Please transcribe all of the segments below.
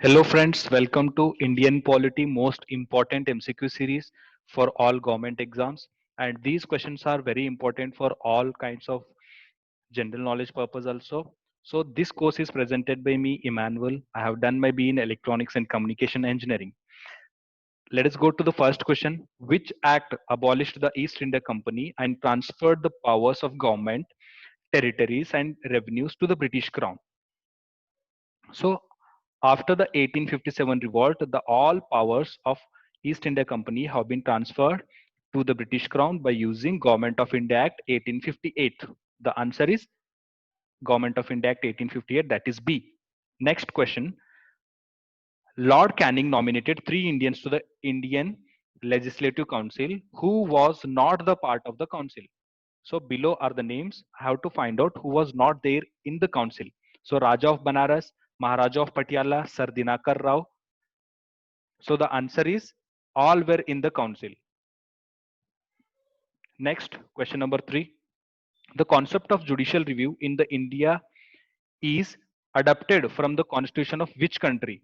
Hello friends, welcome to Indian Polity most important MCQ series for all government exams, and these questions are very important for all kinds of general knowledge purpose also. So this course is presented by me Emmanuel. I have done my B in Electronics and Communication Engineering. Let us go to the first question. Which act abolished the East India Company and transferred the powers of government, territories and revenues to the British Crown? So after the 1857 revolt, the all powers of East India Company have been transferred to the British Crown by using Government of India Act 1858. The answer is Government of India Act 1858, that is B. Next question. Lord Canning nominated 3 Indians to the Indian Legislative Council who was not the part of the council. So below are the names. I have to find out who was not there in the council. So Raja of Banaras, Maharaja of Patiala, Sir Dinakar Rao. So the answer is all were in the council. Next, question number 3. The concept of judicial review in the India is adapted from the constitution of which country?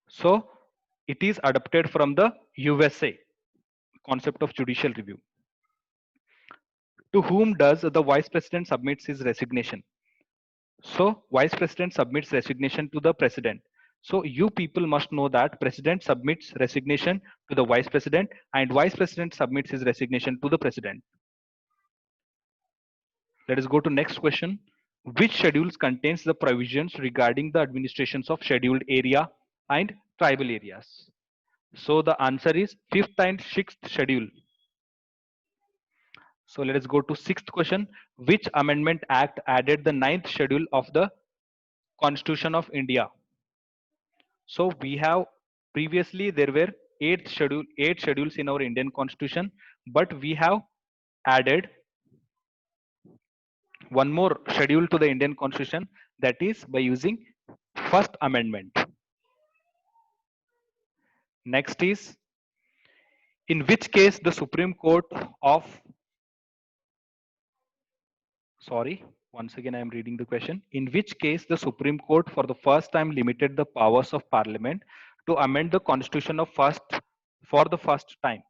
So it is adapted from the USA, concept of judicial review. To whom does the vice president submits his resignation? So vice president submits resignation to the president. So you people must know that president submits resignation to the vice president and vice president submits his resignation to the president. Let us go to next question. Which schedules contains the provisions regarding the administrations of scheduled area and tribal areas? So the answer is fifth and sixth schedule. So let us go to sixth question. Which amendment act added the ninth schedule of the Constitution of India? So we have previously there were eight schedules in our Indian Constitution, but we have added one more schedule to the Indian Constitution, that is by using First Amendment. Next is, in which case the Supreme Court of, sorry, once again I am reading the question. In which case the Supreme Court for the first time limited the powers of Parliament to amend the Constitution of first for the first time.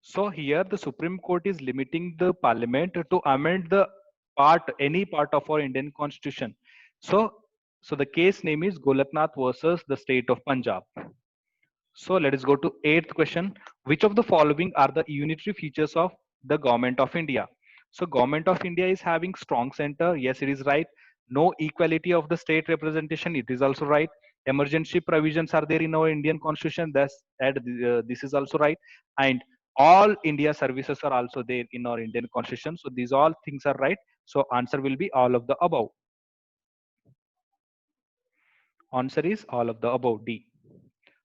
So here the Supreme Court is limiting the Parliament to amend the any part of our Indian Constitution. So the case name is Golaknath versus the state of Punjab. So let us go to eighth question. Which of the following are the unitary features of the Government of India? So Government of India is having strong center. Yes, it is right. No equality of the state representation. It is also right. Emergency provisions are there in our Indian Constitution. This is also right. And all India services are also there in our Indian Constitution. So these all things are right. So answer will be all of the above. Answer is all of the above, D.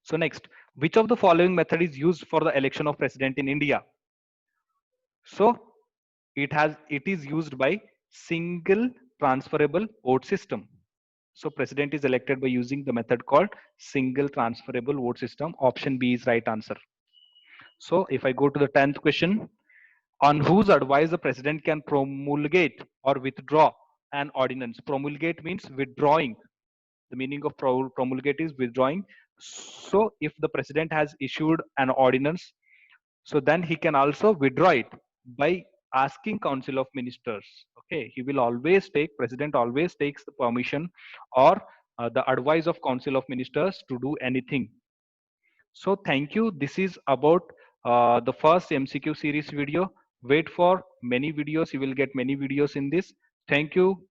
So next, which of the following method is used for the election of president in India? So it is used by single transferable vote system. So president is elected by using the method called single transferable vote system. Option B is right answer. So if I go to the 10th question, on whose advice the president can promulgate or withdraw an ordinance? Promulgate means withdrawing. The meaning of promulgate is withdrawing. So if the president has issued an ordinance, so then he can also withdraw it by asking council of ministers. Okay, he will always take, president always takes the permission or the advice of council of ministers to do anything. So thank you. This is about the first MCQ series video. Wait for many videos. You will get many videos in this. Thank you.